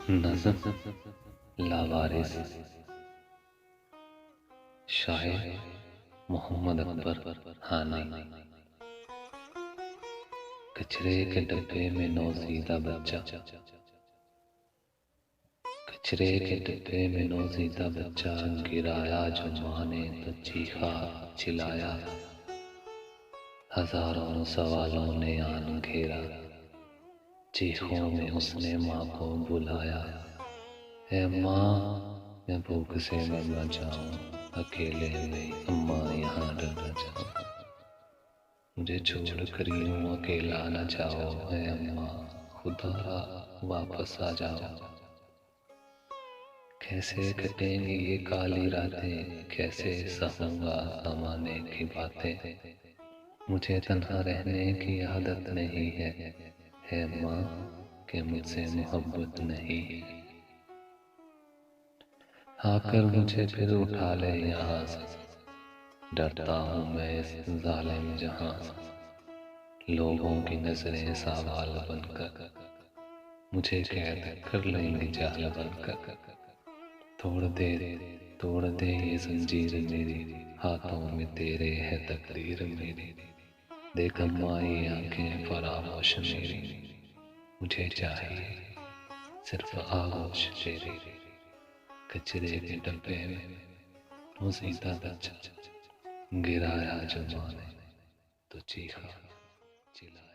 नज़्म लावारिस, शायर मोहम्मद अकबर हानी। कचरे के डब्बे में नौजीदा बच्चा, कचरे के डिब्बे में नौजीदा बच्चा गिराया जो माँ ने तो चीखा चिल्लाया। हजारों सवालों ने आन घेरा, चीखों में उसने माँ को बुलाया। है माँ, मैं भूख से मर न जाऊं, अकेले में अम्मा यहाँ डर न जाऊं। मुझे छोड़ कर यूं अकेला न जाओ, है अम्मा खुदा वापस आ जाओ। कैसे कटेंगी ये काली रातें, कैसे सहूंगा ज़माने की बातें। मुझे तन्हा रहने की आदत नहीं है माँ कि मुझसे मोहब्बत नहीं। आकर मुझे फिर उठा ले यहाँ से, डरता हूँ मैं इस जालिम जहां से। लोगों की नजरें सवाल बनकर मुझे कैद कर लेंगी जाल बनकर। तोड़ दे तोड़ दे ये जंजीर मेरी, हाथों में तेरे है तकदीर मेरी। देख अम्मा ये आंखें फरामोश मेरी, मुझे चाहिए सिर्फ आगोश तेरी। कचरे के डब्बे में नौजीदा बच्चा गिराया जो माँ ने तो चीखा चिल्लाया।